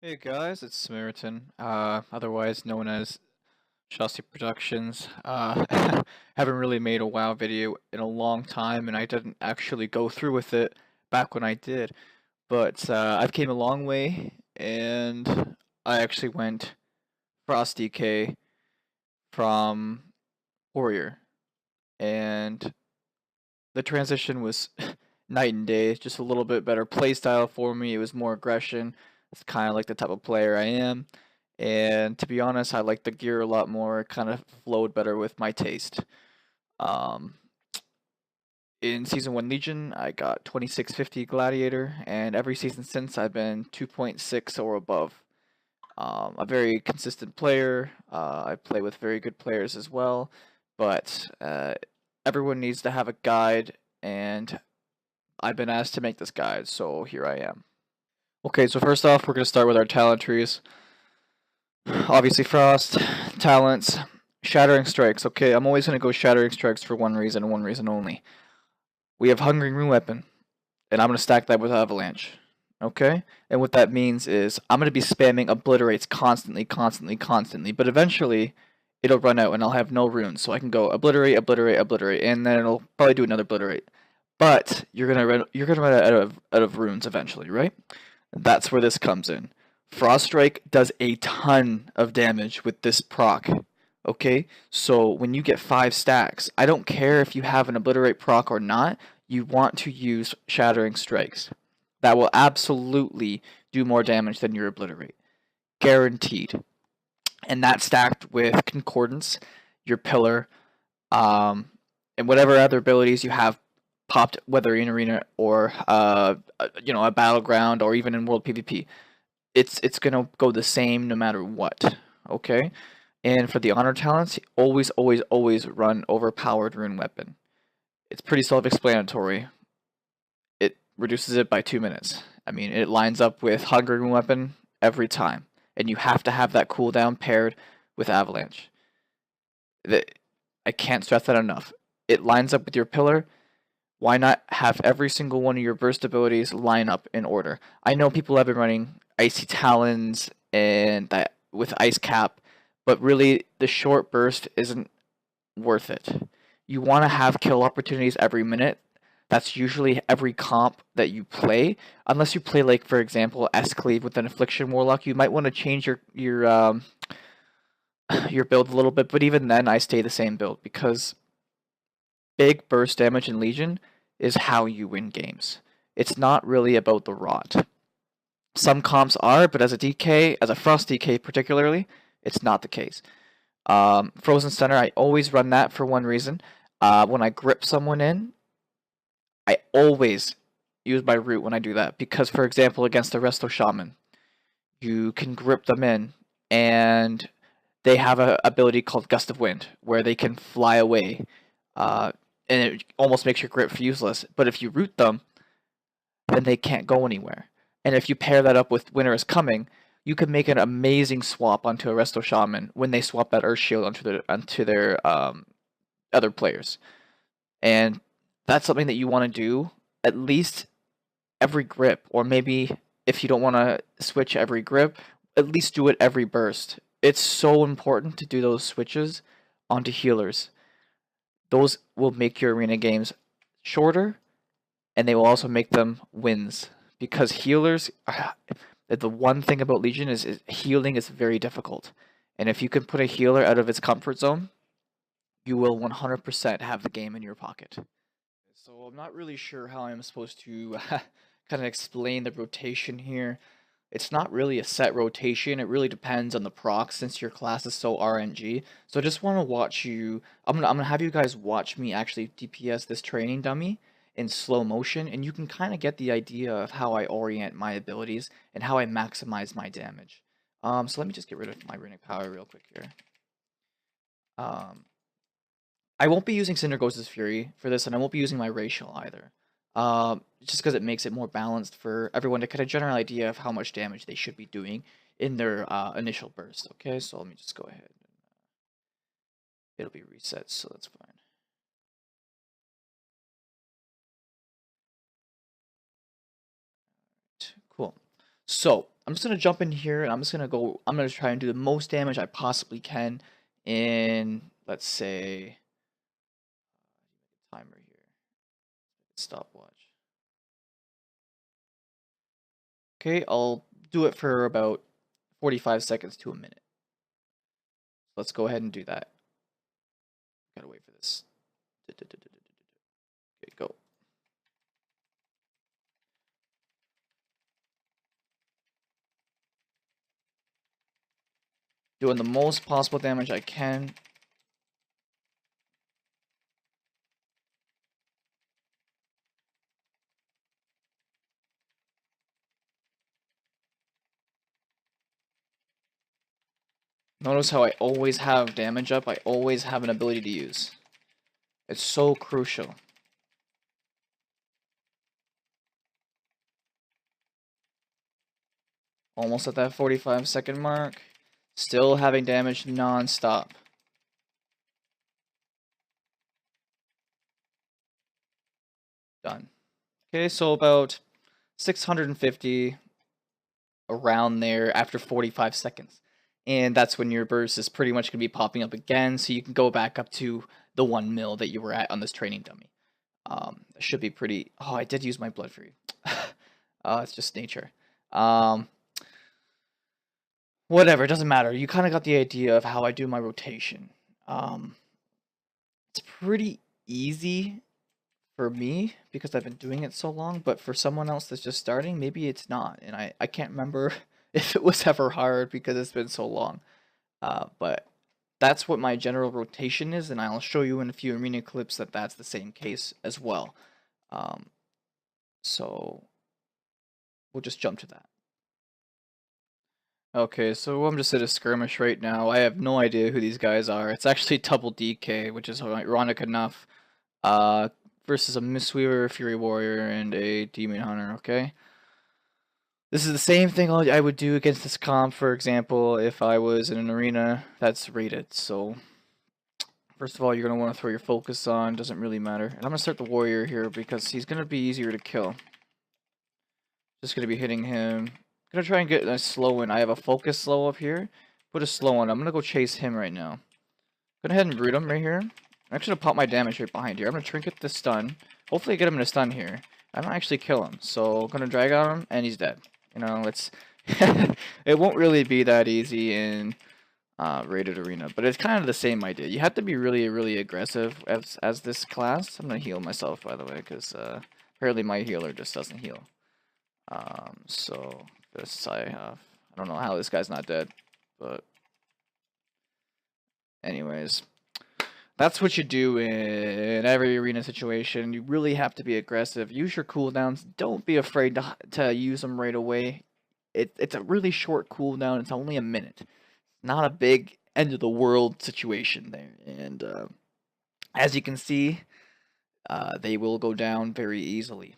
Hey guys, it's Samaritan, otherwise known as Shaustyproductions. Haven't really made a WoW video in a long time, and I didn't actually go through with it back when I did. But I've came a long way, and I actually went Frost DK from Warrior, and the transition was night and day. Just a little bit better playstyle for me. It was more aggression. It's kind of like the type of player I am. And to be honest, I like the gear a lot more. It kind of flowed better with my taste. Um, in Season 1 Legion, I got 2650 Gladiator, and every season since I've been 2.6 or above. A very consistent player. I play with very good players as well, but everyone needs to have a guide, and I've been asked to make this guide, so here I am. Okay, so first off, we're going to start with our talent trees. Obviously Frost, talents, Shattering Strikes. Okay, I'm always going to go Shattering Strikes for one reason and one reason only. We have Hungering Rune Weapon, and I'm going to stack that with Avalanche. Okay? And what that means is I'm going to be spamming Obliterates constantly, but eventually it'll run out and I'll have no runes, so I can go Obliterate, Obliterate, Obliterate, and then it'll probably do another Obliterate. But you're gonna run out of runes eventually, right? That's where this comes in. Frost Strike does a ton of damage with this proc. Okay, so when you get 5 stacks, I don't care if you have an Obliterate proc or not, you want to use Shattering Strikes. That will absolutely do more damage than your Obliterate. Guaranteed. And that's stacked with Concordance, your Pillar, and whatever other abilities you have popped, whether in arena or a battleground or even in world PvP. It's gonna go the same no matter what. Okay, and for the honor talents, always run overpowered rune weapon. It's pretty self-explanatory. It reduces it by 2 minutes. I mean, it lines up with Hungry Rune Weapon every time, and you have to have that cooldown paired with Avalanche. I can't stress that enough. It lines up with your pillar. Why not have every single one of your burst abilities line up in order? I know people have been running Icy Talons and that with Ice Cap, but really the short burst isn't worth it. You want to have kill opportunities every minute. That's usually every comp that you play, unless you play like for example S-Cleave with an Affliction Warlock. You might want to change your build a little bit, but even then I stay the same build because big burst damage in Legion is how you win games. It's not really about the rot. Some comps are, but as a DK, as a Frost DK particularly, it's not the case. Frozen Center, I always run that for one reason. When I grip someone in, I always use my root when I do that. Because, for example, against the Resto Shaman, you can grip them in, and they have an ability called Gust of Wind, where they can fly away. And it almost makes your grip useless. But if you root them, then they can't go anywhere. And if you pair that up with Winter is Coming, you can make an amazing swap onto a Resto Shaman when they swap that Earth Shield onto their other players. And that's something that you want to do at least every grip, or maybe if you don't want to switch every grip, at least do it every burst. It's so important to do those switches onto healers. Those will make your arena games shorter, and they will also make them wins. Because healers, the one thing about Legion is healing is very difficult. And if you can put a healer out of its comfort zone, you will 100% have the game in your pocket. So I'm not really sure how I'm supposed to kind of explain the rotation here. It's not really a set rotation. It really depends on the proc since your class is so RNG. So I just want to watch you. I'm gonna have you guys watch me actually DPS this training dummy in slow motion, and you can kind of get the idea of how I orient my abilities and how I maximize my damage. So let me just get rid of my runic power real quick here. I won't be using Sindragosa's Fury for this, and I won't be using my Racial either. Just because it makes it more balanced for everyone to get a general idea of how much damage they should be doing in their initial burst. Okay, so let me just go ahead. It'll be reset, so that's fine. Cool. So I'm just gonna jump in here and I'm gonna try and do the most damage I possibly can in, let's say, timer here, stopwatch. Okay, I'll do it for about 45 seconds to a minute. Let's go ahead and do that. Gotta wait for this. Okay, go. Doing the most possible damage I can. Notice how I always have damage up. I always have an ability to use. It's so crucial. Almost at that 45-second mark. Still having damage non-stop. Done. Okay, so about 650 around there after 45 seconds. And that's when your burst is pretty much going to be popping up again, so you can go back up to the 1 mil that you were at on this training dummy. It should be pretty... Oh, I did use my blood fury. It's just nature. Whatever, it doesn't matter. You kind of got the idea of how I do my rotation. It's pretty easy for me because I've been doing it so long, but for someone else that's just starting, maybe it's not. And I can't remember if it was ever hard because it's been so long. But that's what my general rotation is, and I'll show you in a few arena clips that that's the same case as well. So we'll just jump to that. Okay, so I'm just at a skirmish right now. I have no idea who these guys are. It's actually Double DK, which is ironic enough, versus a Mistweaver, Fury Warrior, and a Demon Hunter, okay? This is the same thing I would do against this comp, for example, if I was in an arena that's rated. So, first of all, you're going to want to throw your focus on, doesn't really matter. And I'm going to start the Warrior here because he's going to be easier to kill. Just going to be hitting him. Gonna try and get a slow one. I have a focus slow up here. Put a slow one. I'm gonna go chase him right now. Go ahead and root him right here. I'm actually gonna pop my damage right behind here. I'm gonna trinket the stun. Hopefully get him in a stun here. I don't actually kill him. So I'm gonna drag on him and he's dead. You know, it's it won't really be that easy in rated arena, but it's kind of the same idea. You have to be really aggressive as this class. I'm gonna heal myself by the way, because apparently my healer just doesn't heal. So this I don't know how this guy's not dead, but anyways, that's what you do in every arena situation. You really have to be aggressive. Use your cooldowns. Don't be afraid to use them right away. It's a really short cooldown. It's only a minute. Not a big end of the world situation there. And as you can see, they will go down very easily.